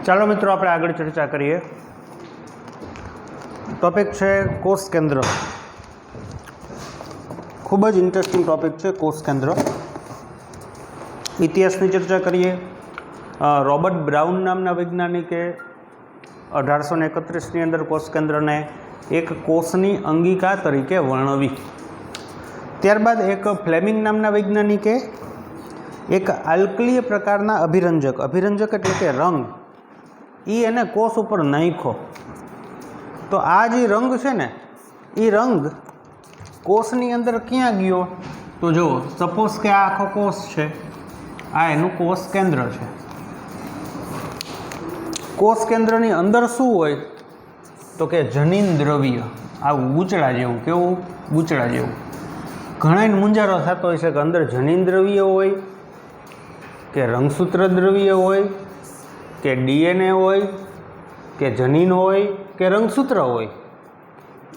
ચાલો મિત્રો આપણે આગળ ચર્ચા કરીએ. ટોપિક છે કોષ કેન્દ્ર. ખૂબ જ ઇન્ટરેસ્ટિંગ ટોપિક છે કોષ કેન્દ્ર. ઇતિહાસની ચર્ચા કરીએ. રોબર્ટ બ્રાઉન નામના વૈજ્ઞાનિકે 1831ની અંદર કોષ કેન્દ્રને એક કોષની અંગિકા તરીકે વર્ણવી. ત્યારબાદ એક ફ્લેમિંગ નામના વૈજ્ઞાનિકે એક આલ્કલીય પ્રકારના અભિરંજક એટલે કે રંગ એને કોષ ઉપર નાખ્યો. તો આ જે રંગ છે ને એ રંગ કોષની અંદર ક્યાં ગયો? તો જુઓ, સપોઝ કે આ આખો કોષ છે, આ એનું કોષ કેન્દ્ર છે. કોષ કેન્દ્રની અંદર શું હોય? તો કે જનીન દ્રવ્ય, આ ગૂંચળા જેવું. કેવું? ગૂંચળા જેવું. ઘણાને મૂંઝારો થતો હોય છે કે અંદર જનીન દ્રવ્ય હોય કે રંગસૂત્ર દ્રવ્ય હોય કે ડીએનએ હોય કે જનીન હોય કે રંગસૂત્ર હોય.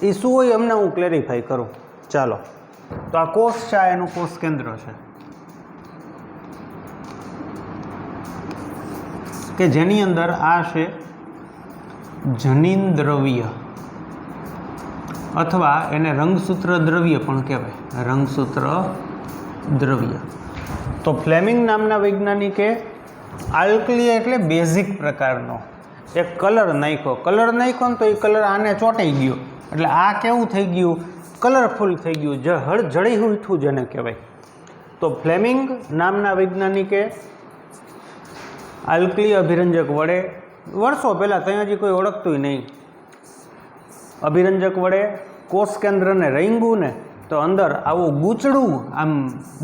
એ શું હોય અમને હું ક્લેરિફાઈ કરું. ચાલો, તો આ કોષ છે, આ એનું કોષ કેન્દ્ર છે કે જેની અંદર આ છે જનીન દ્રવ્ય અથવા એને રંગસૂત્ર દ્રવ્ય પણ કહેવાય. રંગસૂત્ર દ્રવ્ય. તો ફ્લેમિંગ નામના વૈજ્ઞાનિકે આલ્કલી એટલે બેઝિક પ્રકારનો એક કલર નાખ્યો. કલર નાખ્યો ને તો એ કલર આને ચોંટાઈ ગયો, એટલે આ કેવું થઈ ગયું? કલરફુલ થઈ ગયું, જળી ઉઠવું જેને કહેવાય. તો ફ્લેમિંગ નામના વૈજ્ઞાનિકે આલ્કલી અભિરંજક વડે વર્ષો પહેલાં, ત્યાં હજી કોઈ ઓળખતું નહીં, અભિરંજક વડે કોષ કેન્દ્રને રંગ્યું ને તો અંદર આવું ગૂંચળું આમ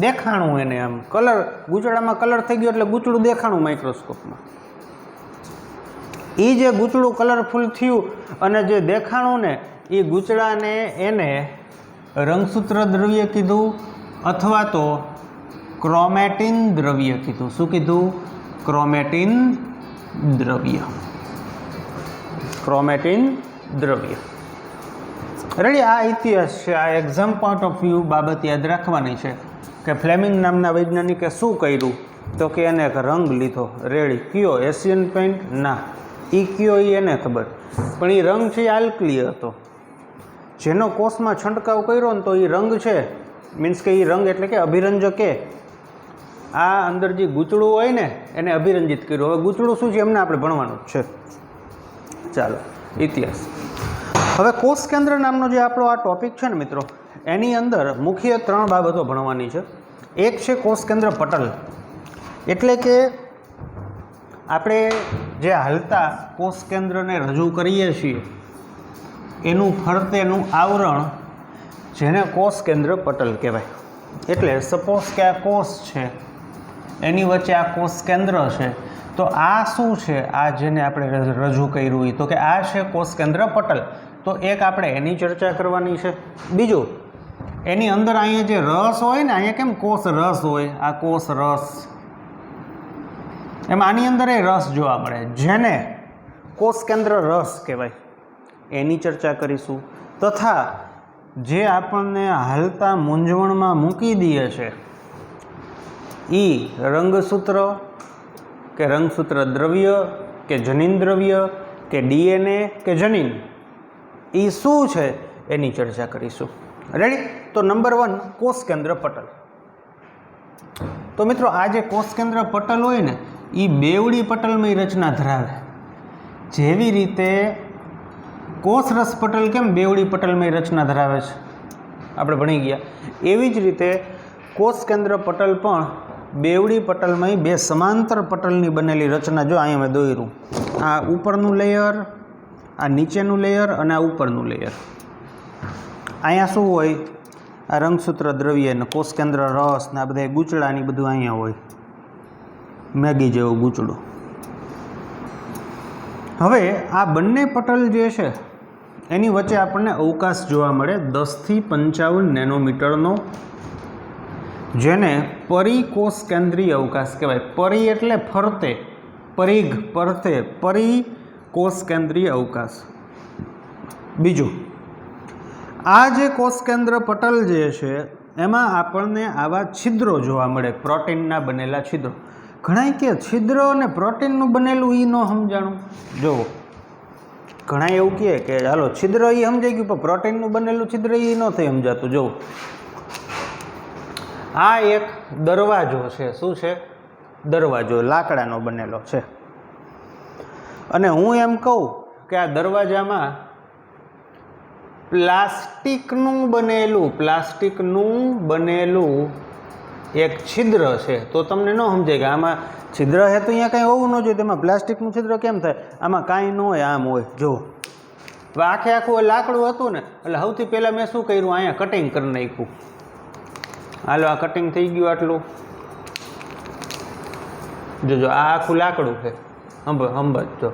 દેખાણું. એને આમ કલર, ગૂંચળામાં કલર થઈ ગયો એટલે ગૂંચળું દેખાણું માઇક્રોસ્કોપમાં. એ જે ગૂંચળું કલરફુલ થયું અને જે દેખાણું ને એ ગૂંચળાને એને રંગસૂત્ર દ્રવ્ય કીધું અથવા તો ક્રોમેટિન દ્રવ્ય કીધું. શું કીધું? ક્રોમેટિન દ્રવ્ય. ક્રોમેટિન દ્રવ્ય. રેડી. આ ઇતિહાસ છે, આ એક્ઝામ પોઈન્ટ ઓફ વ્યૂ બાબત યાદ રાખવાની છે કે ફ્લેમિંગ નામના વૈજ્ઞાનિકે શું કર્યું? તો કે એને એક રંગ લીધો. રેડી. કયો? Asian paint? ના, એ કયો એ એને ખબર, પણ એ રંગ છે એ આલ્કલી હતો. જેનો કોષમાં છંટકાવ કર્યો ને તો એ રંગ છે, મીન્સ કે એ રંગ એટલે કે અભિરંજકે આ અંદર જે ગૂંચળું હોય ને એને અભિરંજિત કર્યું. હવે ગૂંચળું શું છે એમને આપણે ભણવાનું જ છે. ચાલો, ઇતિહાસ. હવે કોષ કેન્દ્ર નામનો જે આપણો આ ટોપિક છે ને મિત્રો, એની અંદર મુખ્ય 3 બાબતો ભણવાની છે. એક છે કોષ કેન્દ્ર પટલ, એટલે કે આપણે જે હાલતા કોષ કેન્દ્રને રજૂ કરીએ છીએ એનું ફરતેનું આવરણ, જેને કોષ કેન્દ્ર પટલ કહેવાય. એટલે સપોઝ કે આ કોષ છે, એની વચ્ચે આ કોષ કેન્દ્ર છે, તો આ શું છે? આ જેને આપણે રજૂ કર્યું હોય તો કે આ છે કોષ કેન્દ્ર પટલ. તો એક આપણે એની ચર્ચા કરવાની છે. બીજું, એની અંદર અહીંયા જે રસ હોય ને, અહીંયા કેમ કોષ રસ હોય, આ કોષ રસ, એમ આની અંદર એ રસ જોવા મળે, જેને કોષ કેન્દ્ર રસ કહેવાય. એની ચર્ચા કરીશું. તથા જે આપણને હાલતા મૂંઝવણમાં મૂકી દે છે એ રંગસૂત્ર કે રંગસૂત્ર દ્રવ્ય કે જનીન દ્રવ્ય કે ડીએનએ કે જનીન, એ શું છે એની ચર્ચા કરીશું. રેડી. તો નંબર 1, કોષ કેન્દ્ર પટલ. તો મિત્રો આ જે કોષ કેન્દ્ર પટલ હોય ને એ બેવડી પટલમય રચના ધરાવે. જેવી રીતે કોષ રસ પટલ કેમ બેવડી પટલમય રચના ધરાવે છે, આપણે ભણી ગયા, એવી જ રીતે કોષ કેન્દ્ર પટલ પણ બેવડી પટલમય, બે સમાંતર પટલની બનેલી રચના. જો અહીંયા મેં દોર્યું, આ ઉપરનું લેયર, આ નીચેનું લેયર અને આ ઉપરનું લેયર. અહીંયા શું હોય? આ રંગસૂત્ર દ્રવ્ય ને કોષ કેન્દ્ર રસ ને આ બધા ગૂંચળાની બધું અહીંયા હોય, મેગી જેવું ગૂંચળું. હવે આ બંને પટલ જે છે એની વચ્ચે આપણને અવકાશ જોવા મળે 10 થી 55 નેનોમીટરનો, જેને પરિકોષ કેન્દ્રીય અવકાશ કહેવાય. પરી એટલે ફરતે, પરિઘ, ફરતે, પરિકોષ કેન્દ્રીય અવકાશ. બીજું, આ જે કોષ કેન્દ્ર પટલ જે છે એમાં આપણને આવા છિદ્રો જોવા મળે, પ્રોટીનના બનેલા છિદ્રો. ઘણા કે છિદ્ર અને પ્રોટીનનું બનેલું એ ન સમજાણું. જુઓ, ઘણા એવું કહે કે હાલો છિદ્ર એ સમજાઈ ગયું, પણ પ્રોટીનનું બનેલું છિદ્ર એ ન થઈ સમજાતું. જુઓ, આ એક દરવાજો છે. શું છે? દરવાજો લાકડાનો બનેલો છે. અને હું એમ કહું કે આ દરવાજામાં પ્લાસ્ટિકનું બનેલું એક છિદ્ર છે. તો તમને ન સમજાય કે આમાં છિદ્ર છે તો અહીંયા કાંઈ હોવું ન જોઈએ, તેમાં પ્લાસ્ટિકનું છિદ્ર કેમ થાય? આમાં કાંઈ ન હોય, આમ હોય. જો આખું લાકડું હતું ને, એટલે સૌથી પહેલાં મેં શું કર્યું? અહીંયા કટિંગ કરી નાખ્યું. હાલો, આ કટિંગ થઈ ગયું આટલું. જોજો, આ આખું લાકડું છે. સમજજો.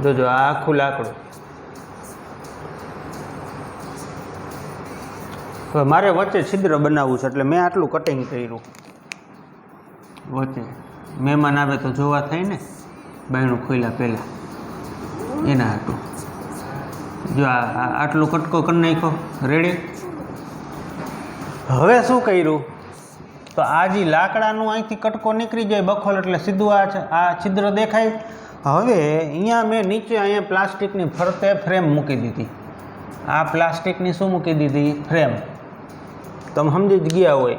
જોજો, આ આખું લાકડું. હવે મારે વચ્ચે છિદ્ર બનાવવું છે, એટલે મેં આટલું કટિંગ કર્યું. વચ્ચે મહેમાન આવે તો જોવા થાય ને, બાયણું ખોલ્યા પહેલાં એના હાટું. જો આટલું કટકો કરી નાખ્યો. રેડી. હવે શું કર્યું? તો આ જે લાકડાનું અહીંથી કટકો નીકળી જાય બખોલ, એટલે સીધું આ છિદ્ર દેખાય. હવે અહીંયા મેં નીચે અહીંયા પ્લાસ્ટિકની ફરતે ફ્રેમ મૂકી દીધી. આ પ્લાસ્ટિકની શું મૂકી દીધી? ફ્રેમ. તમે સમજી જ ગયા હોય.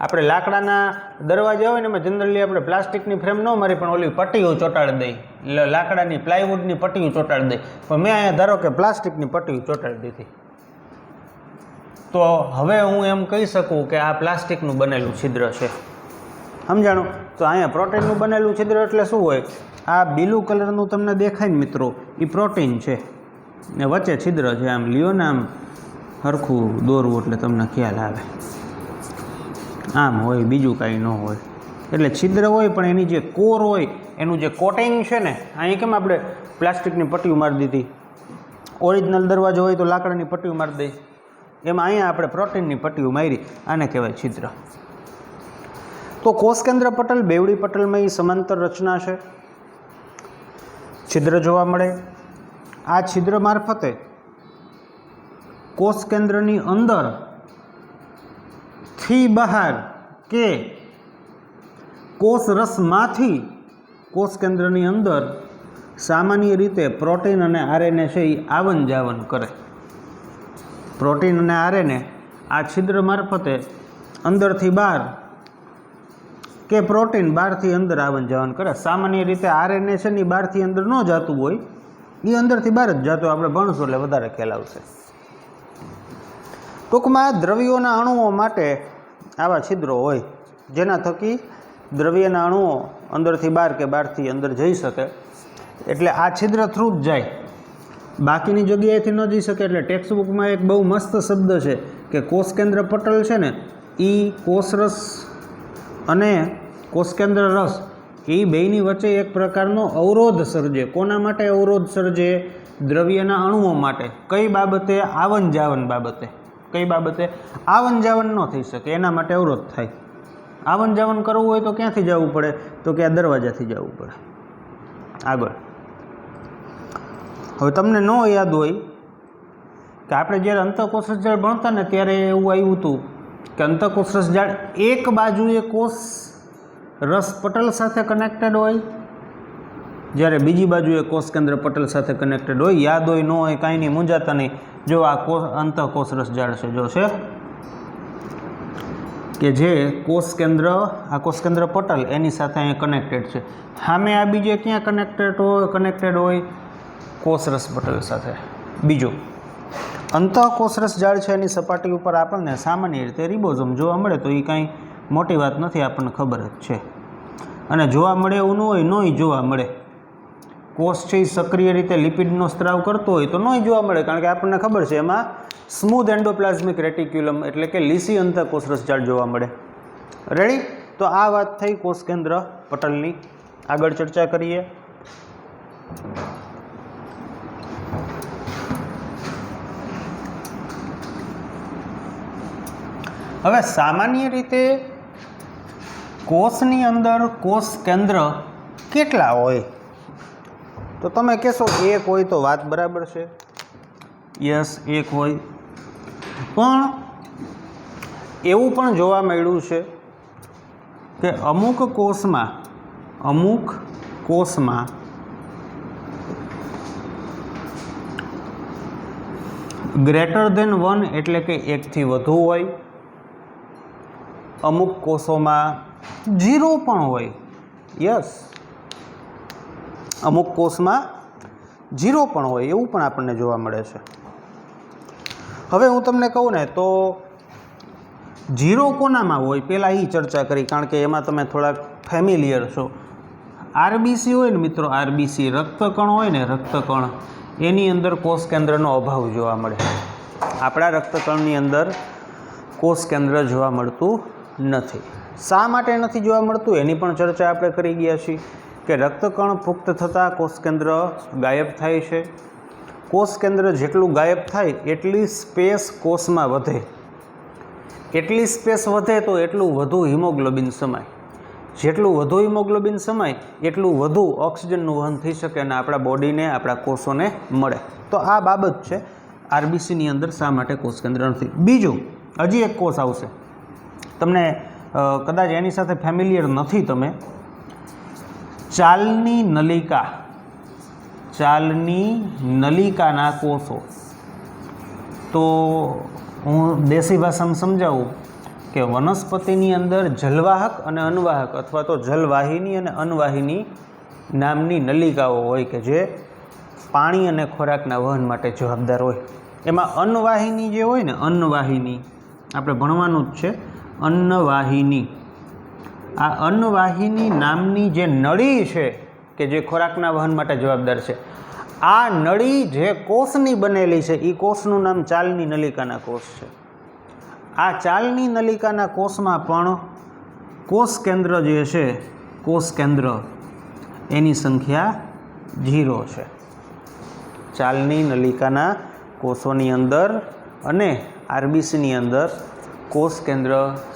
આપણે લાકડાના દરવાજા હોય ને એમાં જનરલી આપણે પ્લાસ્ટિકની ફ્રેમ ન મારી, પણ ઓલી પટ્ટીઓ ચોંટાડી દઈ, એટલે લાકડાની પ્લાયવુડની પટ્ટીઓ ચોંટાડી દઈ. પણ મેં અહીંયા ધારો કે પ્લાસ્ટિકની પટ્ટીઓ ચોંટાડી દીધી. તો હવે હું એમ કહી શકું કે આ પ્લાસ્ટિકનું બનેલું છિદ્ર છે. સમજાણું? તો અહીંયા પ્રોટીનનું બનેલું છિદ્ર એટલે શું હોય? આ બ્લુ કલરનું તમને દેખાય ને મિત્રો, એ પ્રોટીન છે ને વચ્ચે છિદ્ર છે. આમ લ્યો ને, આમ સરખું દોરવું એટલે તમને ખ્યાલ આવે. આમ હોય, બીજું કાંઈ ન હોય. એટલે છિદ્ર હોય, પણ એની જે કોર હોય, એનું જે કોટિંગ છે ને, અહીં કેમ આપણે પ્લાસ્ટિકની પટ્ટીઓ મારી દીધી. ઓરિજિનલ દરવાજો હોય તો લાકડાની પટ્ટીઓ મારી દઈ, એમાં અહીંયા આપણે પ્રોટીનની પટ્ટીઓ મારી. આને કહેવાય છિદ્ર. તો કોષકેન્દ્ર પટલ, બેવડી પટલમાં એ સમાંતર રચના છે. છિદ્ર જોવા મળે. આ છિદ્ર મારફતે કોષ કેન્દ્રની અંદર થી બહાર કે કોષ રસમાંથી કોષ કેન્દ્રની અંદર સામાન્ય રીતે પ્રોટીન અને આરએનએ છે એ આવન જાવન કરે. પ્રોટીન અને આરએનએ આ છિદ્ર મારફતે અંદરથી બહાર કે પ્રોટીન બહારથી અંદર આવન જાવન કરે. સામાન્ય રીતે આરએનએ છે ને એ બહારથી અંદર ન જતું હોય, એ અંદરથી બહાર જ જતું. આપણે ભણશું એટલે વધારે ખ્યાલ આવશે. ટૂંકમાં દ્રવ્યોના અણુઓ માટે આવા છિદ્રો હોય, જેના થકી દ્રવ્યના અણુઓ અંદરથી બહાર કે બહારથી અંદર જઈ શકે. એટલે આ છિદ્ર થ્રુ જ જાય, બાકીની જગ્યાએથી ન જઈ શકે. એટલે ટેક્સ્ટબુકમાં એક બહુ મસ્ત શબ્દ છે કે કોષકેન્દ્ર પટલ છે ને, એ કોષરસ અને કોષકેન્દ્ર રસ એ બેયની વચ્ચે એક પ્રકારનો અવરોધ સર્જે. કોના માટે અવરોધ સર્જે? દ્રવ્યના અણુઓ માટે. કઈ બાબતે? આવન જાવન બાબતે. કઈ બાબતે? આવન જાવન ન થઈ શકે એના માટે અવરોધ થાય. આવન જાવન કરવું હોય તો ક્યાંથી જવું પડે? તો કે આ દરવાજાથી જવું પડે. આગળ હવે તમને ન યાદ હોય કે આપણે જ્યારે અંતઃકોષરસ જાળ ભણતા ને ત્યારે એવું આવ્યું હતું કે અંતઃકોષરસ જાળ એક બાજુએ કોષ રસ પટલ સાથે કનેક્ટેડ હોય, જ્યારે બીજી બાજુએ કોષ કેન્દ્ર પટલ સાથે કનેક્ટેડ હોય. યાદ હોય ન હોય કાંઈ નહીં, મૂંઝાતા નહીં. જો આ અંતઃકોષરસ જાળ છે, જો છે કે જે કોષ કેન્દ્ર, આ કોષ કેન્દ્ર પટલ એની સાથે અહીંયા કનેક્ટેડ છે. સામે આ બીજે ક્યાં કનેક્ટેડ હોય? કોષરસ પટલ સાથે. બીજું અંતઃકોષરસ જાળ છે, એની સપાટી ઉપર આપણને સામાન્ય રીતે રિબોઝોમ જોવા મળે. તો એ કાંઈ મોટી વાત નથી, આપણને ખબર જ છે. અને જોવા મળે એવું ન હોય, નોય જોવા મળે. કોષ છે એ સક્રિય રીતે લિપિડનો સ્ત્રાવ કરતો હોય તો નોય જોવા મળે, કારણ કે આપણને ખબર છે એમાં સ્મૂધ એન્ડોપ્લાઝમિક રેટિક્યુલમ એટલે કે લીસી અંતઃકોષરસ જાળ જોવા મળે. રેડી? તો આ વાત થઈ કોષ કેન્દ્ર પટલની. આગળ ચર્ચા કરીએ. હવે સામાન્ય રીતે કોષની અંદર કોષ કેન્દ્ર કેટલા હોય? તો તમે કહેશો એક હોય તો વાત બરાબર છે, યસ એક હોય. પણ એવું પણ જોવા મળ્યું છે કે અમુક કોષમાં ગ્રેટર ધેન 1 એટલે કે એકથી વધુ હોય, અમુક કોષોમાં 0 પણ હોય. યસ, અમુક કોષમાં 0 પણ હોય, એવું પણ આપણને જોવા મળે છે. હવે હું તમને કહું ને તો 0 કોનામાં હોય પહેલાં એ ચર્ચા કરી, કારણ કે એમાં તમે થોડાક ફેમિલિયર છો. આરબીસી હોય ને મિત્રો, આરબીસી રક્તકણ હોય ને, રક્તકણ એની અંદર કોષ કેન્દ્રનો અભાવ જોવા મળે. આપણા રક્તકણની અંદર કોષ કેન્દ્ર જોવા મળતું નથી. શા માટે નથી જોવા મળતું એની પણ ચર્ચા આપણે કરી ગયા છીએ કે રક્તકણ પુખ્ત થતાં કોષ કેન્દ્ર ગાયબ થાય છે. કોષ કેન્દ્ર જેટલું ગાયબ થાય એટલી સ્પેસ કોષમાં વધે, એટલી સ્પેસ વધે તો એટલું વધુ હિમોગ્લોબિન સમાય, જેટલું વધુ હિમોગ્લોબિન સમાય એટલું વધુ ઓક્સિજનનું વહન થઈ શકે અને આપણા બોડીને, આપણા કોષોને મળે. તો આ બાબત છે આરબીસીની અંદર શા માટે કોષ કેન્દ્ર નથી. બીજું, હજી એક કોષ આવશે, તમને કદાચ એની સાથે ફેમિલિયર નથી તમે. ચાલની નલિકાના કોષો. તો હું દેશી ભાષામાં સમજાવું કે વનસ્પતિની અંદર જલવાહક અને અનવાહક અથવા તો જલવાહિની અને અનવાહિની નામની નલિકાઓ હોય કે જે પાણી અને ખોરાકના વહન માટે જવાબદાર હોય. એમાં અન્નવાહિની જે હોય ને, અન્નવાહિની આપણે ભણવાનું જ છે. અન્નવાહિની, આ અન્નવાહિની નામની જે નળી છે કે જે ખોરાકના વહન માટે જવાબદાર છે, આ નળી જે કોષની બનેલી છે એ કોષનું નામ ચાલની નલિકાના કોષ છે. આ ચાલની નલિકાના કોષમાં પણ કોષ કેન્દ્ર જે છે, કોષ કેન્દ્ર એની સંખ્યા 0 છે. ચાલની નલિકાના કોષોની અંદર અને આરબીસીની અંદર કોષ કેન્દ્ર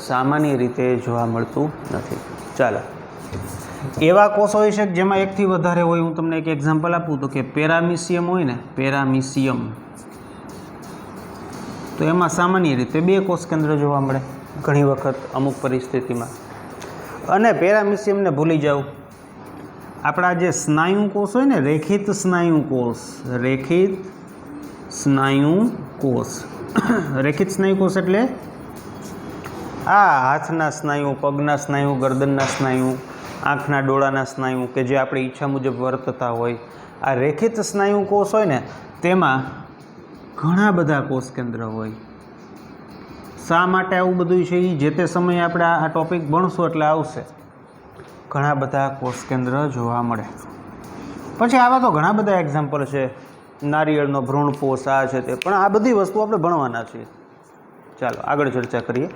સામાન્ય રીતે જોવા મળતું નથી. ચાલો, એવા કોષ હોય છે જેમાં એકથી વધારે હોય. હું તમને એક એક્ઝામ્પલ આપું તો કે પેરામિશિયમ હોય ને, પેરામિશિયમ, તો એમાં સામાન્ય રીતે 2 કોષ કેન્દ્ર જોવા મળે ઘણી વખત અમુક પરિસ્થિતિમાં. અને પેરામિશિયમને ભૂલી જાઓ, આપણા જે સ્નાયુ કોષ હોય ને, રેખિત સ્નાયુ કોષ, રેખિત સ્નાયુ કોષ. રેખિત સ્નાયુ કોષ એટલે આ હાથના સ્નાયુ, પગના સ્નાયુ, ગરદનના સ્નાયુ, આંખના ડોળાના સ્નાયુ કે જે આપણી ઈચ્છા મુજબ વર્તતા હોય. આ રેખિત સ્નાયુ કોષ હોય ને તેમાં ઘણા બધા કોષ કેન્દ્ર હોય. શા માટે આવું બધું છે એ જે તે સમયે આપણે આ ટોપિક ભણશું એટલે આવશે. ઘણા બધા કોષ કેન્દ્ર જોવા મળે. પછી આવા તો ઘણા બધા એક્ઝામ્પલ છે, નારિયેળનો ભ્રૂણપોષ, આ છે તે, પણ આ બધી વસ્તુ આપણે ભણવાના છીએ. ચાલો આગળ ચર્ચા કરીએ.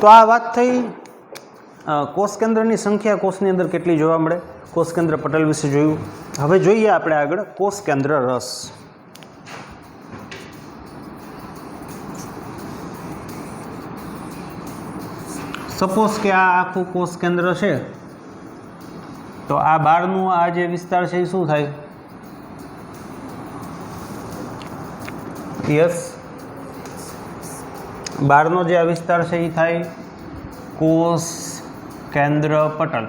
તો આ વાત થઈ કોષ કેન્દ્રની સંખ્યા કોષની અંદર કેટલી જોવા મળે, કોષ કેન્દ્ર પટલ વિશે જોયું. હવે જોઈએ આપણે આગળ કોષ કેન્દ્ર રસ. સપોઝ કે આ આખું કોષ કેન્દ્ર છે, તો આ બહારનું આ જે વિસ્તાર છે એ શું થાય? યસ, બહારનો જે આ વિસ્તાર છે એ થાય કોષ કેન્દ્ર પટલ.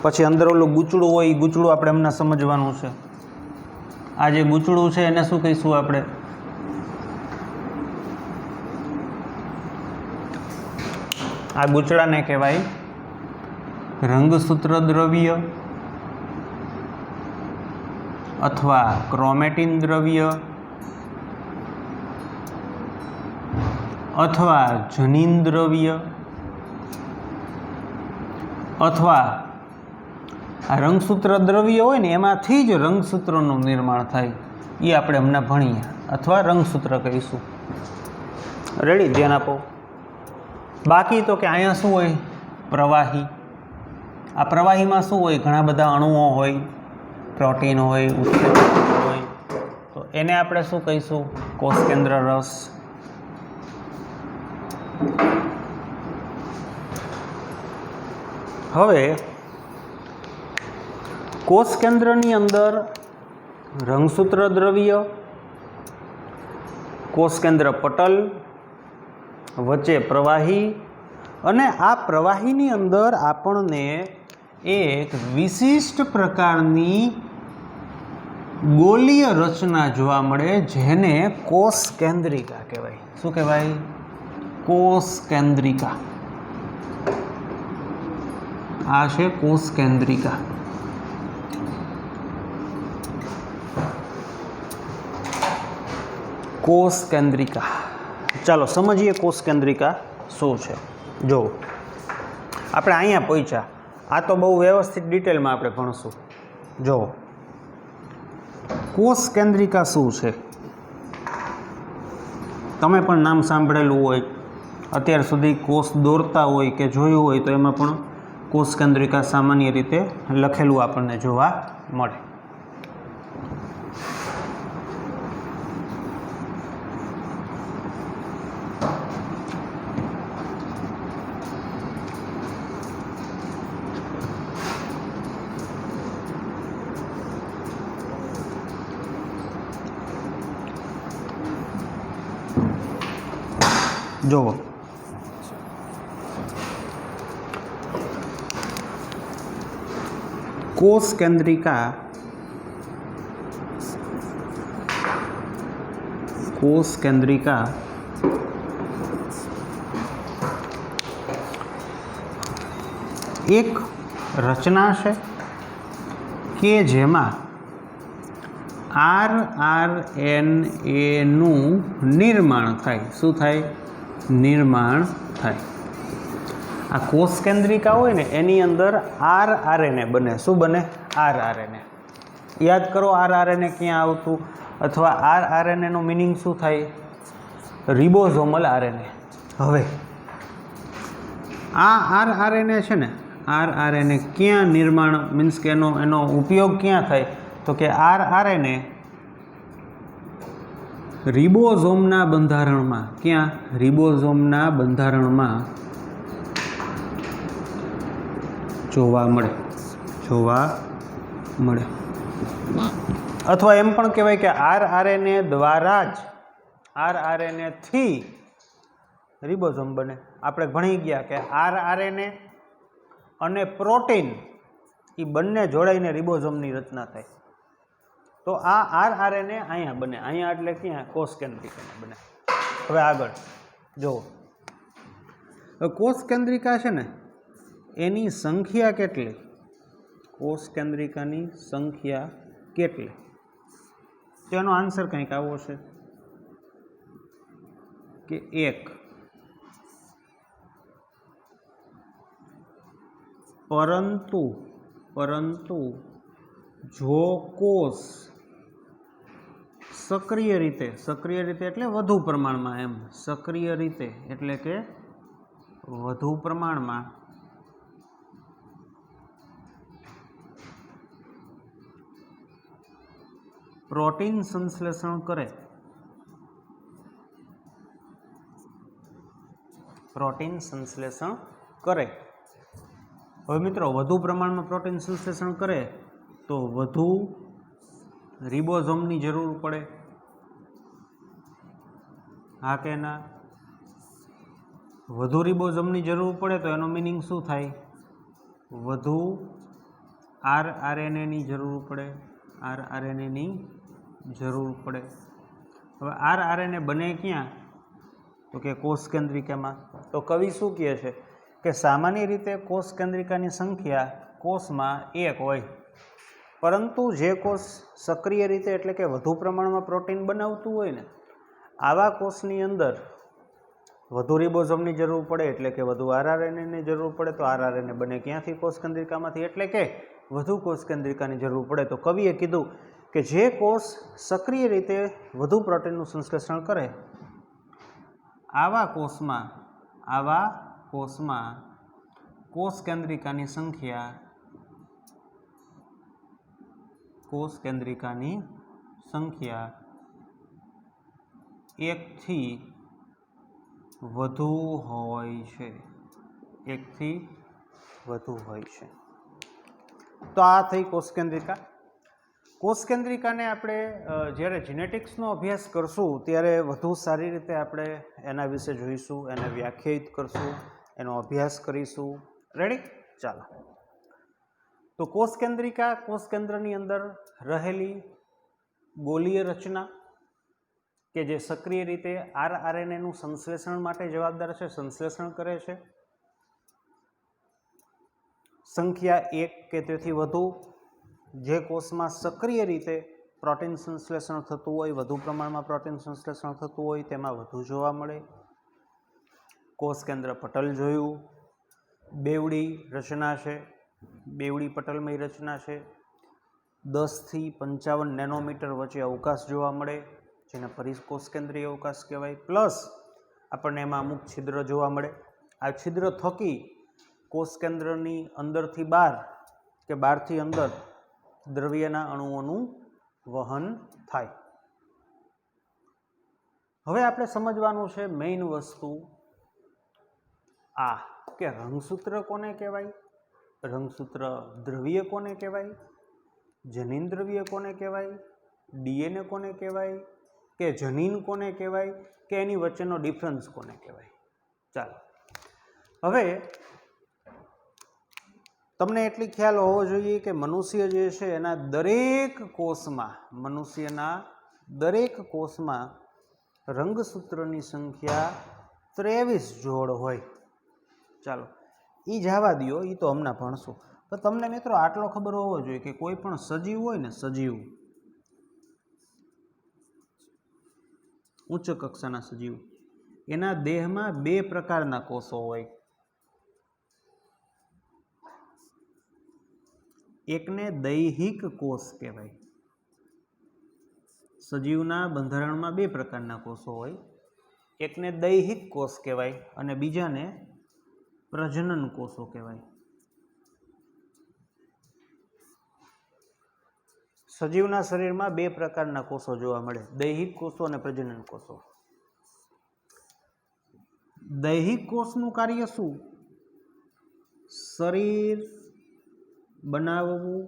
પછી અંદર ઓલું ગૂંચળું હોય, એ ગૂંચળું આપણે હમણાં સમજવાનું છે. આ જે ગૂંચળું છે એને શું કહીશું આપણે? આ ગૂંચળાને કહેવાય રંગસૂત્ર દ્રવ્ય અથવા ક્રોમેટિન દ્રવ્ય અથવા જનીન દ્રવ્ય અથવા આ રંગસૂત્ર દ્રવ્ય હોય ને એમાંથી જ રંગસૂત્રનું નિર્માણ થાય, એ આપણે હમણાં ભણીએ, અથવા રંગસૂત્ર કહીશું. રેડી, ધ્યાન આપો. બાકી તો કે અહીંયા શું હોય? પ્રવાહી. આ પ્રવાહીમાં શું હોય? ઘણા બધા અણુઓ હોય, પ્રોટીન હોય, ઉત્સેચક હોય, તો એને આપણે શું કહીશું? કોષ કેન્દ્ર રસ. હવે કોષ કેન્દ્રની અંદર રંગસૂત્ર દ્રવ્ય, કોષ કેન્દ્ર પટલ, વચ્ચે પ્રવાહી, અને આ પ્રવાહીની અંદર આપણને એક વિશિષ્ટ પ્રકારની ગોલીય રચના જોવા મળે, જેને કોષ કેન્દ્રિકા કહેવાય. શું કહેવાય? કોષ કેન્દ્રિકા. આ છે કોષ કેન્દ્રિકા. કોષ કેન્દ્રિકા. ચાલો સમજીએ કોષ કેન્દ્રિકા શું છે. જો આપણે અહીંયા પહોંચ્યા, આ તો બહુ વ્યવસ્થિત ડિટેલમાં આપણે ભણશું. જો કોષ કેન્દ્રિકા શું છે, તમે પણ નામ સાંભળેલું હોય, અત્યાર સુધી કોષ દોરતા હોય કે જોયું હોય તો એમાં પણ કોષ કેન્દ્રિકા સામાન્ય રીતે લખેલું આપણને જોવા મળે. જુઓ, કોષ કેન્દ્રિકા એક રચના છે કે જેમાં RNA નું નિર્માણ થાય. શું થાય? નિર્માણ થાય. આ કોષ કેન્દ્રિકા હોય ને એની અંદર RNA બને. શું બને? RNA. યાદ કરો RNA ક્યાં આવતું, અથવા RNA નો મિનિંગ શું થાય? Ribosomal RNA. હવે આ RNA છે ને, RNA ક્યાં નિર્માણ, મીન્સ કે એનો ઉપયોગ ક્યાં થાય? તો કે RNA રિબોઝોમના બંધારણમાં. ક્યાં? રિબોઝોમના બંધારણમાં જોવા મળે. અથવા એમ પણ કહેવાય કે RNA દ્વારા જ, RNA થી રિબોઝોમ બને. આપણે ભણી ગયા કે RNA અને પ્રોટીન એ બંને જોડાઈને રિબોઝોમની રચના થાય. તો આ RNA અહીંયા બને. અહીંયા એટલે ક્યાં? કોષ કેન્દ્રિકામાં બને. હવે આગળ જુઓ, કોષ કેન્દ્રિકા છે ને એની સંખ્યા કેટલી? કોષ કેન્દ્રિકાની સંખ્યા કેટલી? તેનો આન્સર કંઈક આવો છે કે 1. પરંતુ જો કોષ સક્રિય રીતે એટલે વધુ પ્રમાણમાં, એમ સક્રિય રીતે એટલે કે વધુ પ્રમાણમાં પ્રોટીન સંશ્લેષણ કરે, હવે મિત્રો વધુ પ્રમાણમાં પ્રોટીન સંશ્લેષણ કરે તો વધુ રિબોઝોમની જરૂર પડે. હા કે ના? વધુ રિબોઝોમની જરૂર પડે તો એનો મિનિંગ શું થાય? વધુ RNA ની જરૂર પડે. હવે RNA બને ક્યાં? તો કે કોષ કેન્દ્રિકામાં. તો કવિ શું કહે છે કે સામાન્ય રીતે કોષ કેન્દ્રિકાની સંખ્યા કોષમાં 1 હોય, પરંતુ જે કોષ સક્રિય રીતે એટલે કે વધુ પ્રમાણમાં પ્રોટીન બનાવતું હોય ને, આવા કોષની અંદર વધુ રિબોઝોમની જરૂર પડે, એટલે કે વધુ RNAની જરૂર પડે. તો RNA બને ક્યાંથી? કોષ કેન્દ્રિકામાંથી. એટલે કે વધુ કોષ કેન્દ્રિકાની જરૂર પડે. તો કવિએ કીધું કે જે કોષ સક્રિય રીતે વધુ પ્રોટીનનું સંશ્લેષણ કરે, આવા કોષમાં કોષ કેન્દ્રિકાની સંખ્યા 1 થી વધુ હોય છે, એકથી વધુ હોય છે. તો આ થઈ કોષકેન્દ્રિકા. કોષકેન્દ્રિકાને આપણે જ્યારે જીનેટિક્સનો અભ્યાસ કરશું ત્યારે વધુ સારી રીતે આપણે એના વિશે જોઈશું, એને વ્યાખ્યાયિત કરશું, એનો અભ્યાસ કરીશું. રેડી? ચાલો. તો કોષકેન્દ્રિકા કોષકેન્દ્રની અંદર રહેલી ગોલીય રચના કે જે સક્રિય રીતે આરઆરએનએનું સંશ્લેષણ માટે જવાબદાર છે, સંશ્લેષણ કરે છે. સંખ્યા 1 કે તેથી વધુ જે કોષમાં સક્રિય રીતે પ્રોટીન સંશ્લેષણ થતું હોય, વધુ પ્રમાણમાં પ્રોટીન સંશ્લેષણ થતું હોય તેમાં વધુ જોવા મળે. કોષકેન્દ્ર પટલ જોયું, બેવડી રચના છે, બેવડી પટલમય રચના છે. 10 થી 55 નેનોમીટર વચ્ચે અવકાશ જોવા મળે, જેને પરિકોષકેન્દ્રીય અવકાશ કહેવાય. પ્લસ આપણને એમાં અમુક છિદ્ર જોવા મળે. આ છિદ્ર થકી કોષકેન્દ્રની અંદરથી બહાર કે બહારથી અંદર દ્રવ્યના અણુઓનું વહન થાય. હવે આપણે સમજવાનું છે મેઇન વસ્તુ આ કે રંગસૂત્ર કોને કહેવાય, રંગસૂત્ર દ્રવ્ય કોને કહેવાય, જનીન દ્રવ્ય કોને કહેવાય, ડીએનએ કોને કહેવાય, કે જનીન કોને કહેવાય, કે એની વચ્ચેનો ડિફરન્સ કોને કહેવાય. ચાલો, હવે તમને એટલી ખ્યાલ હોવો જોઈએ કે મનુષ્ય જે છે એના દરેક કોષમાં, મનુષ્યના દરેક કોષમાં રંગસૂત્રની સંખ્યા 23 જોડ હોય. ચાલો, એ જવા દો, એ તો હમણાં ભણશું. પણ તમને મિત્રો આટલો ખબર હોવો જોઈએ કે કોઈ પણ સજીવ હોય ને, સજીવ, ઉચ્ચ કક્ષાના સજીવ, એના દેહમાં 2 પ્રકારના કોષો હોય. એકને દૈહિક કોષ કહેવાય. સજીવના બંધારણમાં 2 પ્રકારના કોષો હોય. એકને દૈહિક કોષ કહેવાય અને બીજાને પ્રજનન કોષો કહેવાય. સજીવના શરીરમાં 2 પ્રકારના કોષો જોવા મળે, દૈહિક કોષો અને પ્રજનન કોષો. દૈહિક કોષનું કાર્ય શું? શરીર બનાવવું,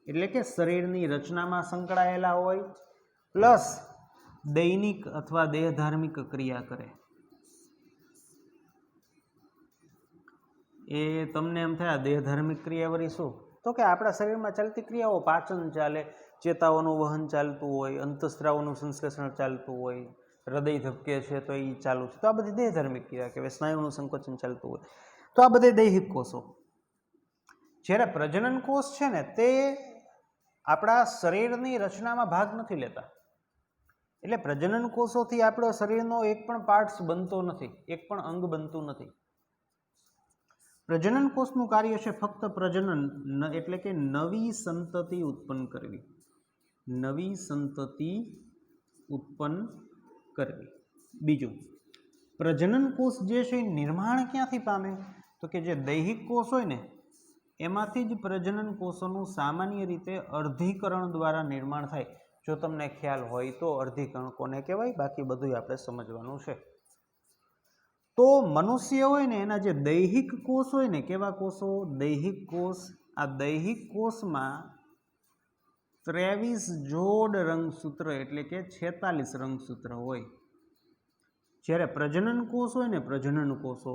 એટલે કે શરીરની રચનામાં સંકળાયેલા હોય, પ્લસ દૈનિક અથવા દેહધાર્મિક ક્રિયા કરે. એ તમને એમ થાય દેહધાર્મિક ક્રિયા વળી શું? તો કે આપણા શરીરમાં ચાલતી ક્રિયાઓ, પાચન ચાલે, ચેતાઓનું વહન ચાલતું હોય, અંતઃસ્ત્રાવોનું સંશ્લેષણ ચાલતું હોય, હૃદય ધબકે છે તો એ ચાલુ છે, તો આ બધી દેહધાર્મિક ક્રિયા કહેવાય. સ્નાયુનું સંકોચન ચાલતું હોય, તો આ બધા દૈહિક કોષો. જ્યારે પ્રજનન કોષ છે ને તે આપણા શરીરની રચનામાં ભાગ નથી લેતા. એટલે પ્રજનન કોષોથી આપણા શરીરનો એક પણ પાર્ટ્સ બનતો નથી, એક પણ અંગ બનતું નથી. પ્રજનન કોષનું કાર્ય છે ફક્ત પ્રજનન, એટલે કે નવી સંતતિ ઉત્પન્ન કરવી, નવી સંતતિ ઉત્પન્ન કરવી. બીજું, પ્રજનન કોષ જે છે એ નિર્માણ ક્યાંથી પામે? તો કે જે દૈહિક કોષ હોય ને એમાંથી જ પ્રજનન કોષોનું સામાન્ય રીતે અર્ધીકરણ દ્વારા નિર્માણ થાય. જો તમને ખ્યાલ હોય તો અર્ધીકરણ કોને કહેવાય, બાકી બધું આપણે સમજવાનું છે. તો મનુષ્ય હોય ને એના જે દૈહિક કોષ હોય ને, કેવા કોષો? દૈહિક કોષ. આ દૈહિક કોષમાં 23 જોડ રંગસૂત્ર એટલે કે 46 રંગસૂત્ર હોય. જ્યારે પ્રજનન કોષ હોય ને, પ્રજનન કોષો,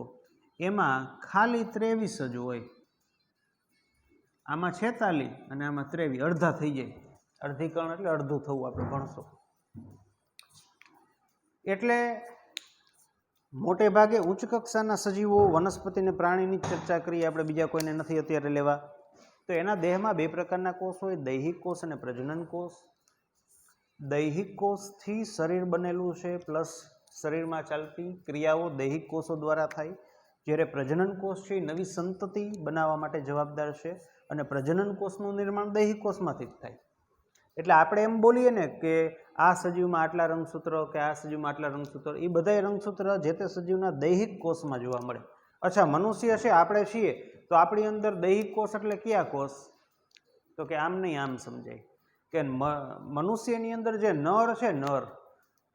એમાં ખાલી 23 જ હોય. આમાં 46 અને આમાં 23, અડધા થઈ જાય. અર્ધીકરણ એટલે અડધું થવું, આપણે ભણશો. એટલે મોટે ભાગે ઉચ્ચ કક્ષાના સજીવો, વનસ્પતિ અને પ્રાણીની ચર્ચા કરીએ આપણે, બીજા કોઈને નથી અત્યારે લેવા. તો એના દેહમાં 2 પ્રકારના કોષ હોય, દૈહિક કોષ અને પ્રજનન કોષ. દૈહિક કોષથી શરીર બનેલું છે, પ્લસ શરીરમાં ચાલતી ક્રિયાઓ દૈહિક કોષો દ્વારા થાય. જ્યારે પ્રજનન કોષ છે એ નવી સંતતિ બનાવવા માટે જવાબદાર છે અને પ્રજનન કોષનું નિર્માણ દૈહિક કોષમાંથી જ થાય. એટલે આપણે એમ બોલીએ ને કે આ સજીવમાં આટલા રંગસૂત્રો, કે આ સજીવમાં આટલા રંગસૂત્રો, એ બધા રંગસૂત્ર જે તે સજીવના દૈહિક કોષમાં જોવા મળે. અચ્છા, મનુષ્ય છે, આપણે છીએ, તો આપણી અંદર દૈહિક કોષ એટલે કયા કોષ? તો કે આમ નહીં, આમ સમજાય કે મનુષ્યની અંદર જે નર છે, નર,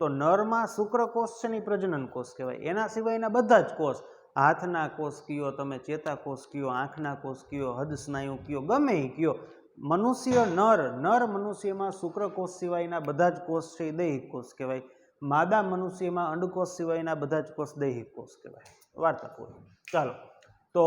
તો નરમાં શુક્રકોષ છે ને પ્રજનન કોષ કહેવાય. એના સિવાયના બધા જ કોષ, હાથના કોષ કયો, તમે ચેતાકોષ કયો, આંખના કોષ કયો, હદ સ્નાયુ કયો, ગમે એ કયો, મનુષ્ય નર મનુષ્યમાં શુક્રકોષ સિવાયના બધા જ કોષ છે એ દૈહિક કોષ કહેવાય. માદા મનુષ્યમાં અંડકોષ સિવાયના બધા જ કોષ દૈહિક કોષ કહેવાય. વાર્તા પૂરી. ચાલો તો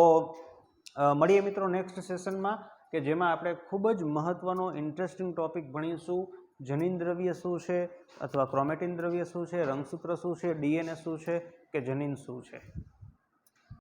મળીએ મિત્રો નેક્સ્ટ સેશનમાં, કે જેમાં આપણે ખૂબ જ મહત્ત્વનો ઇન્ટરેસ્ટિંગ ટૉપિક ભણીશું. જનીન દ્રવ્ય શું છે, અથવા ક્રોમેટિન દ્રવ્ય શું છે, રંગસૂત્ર શું છે, ડીએનએ શું છે, કે જનીન શું છે.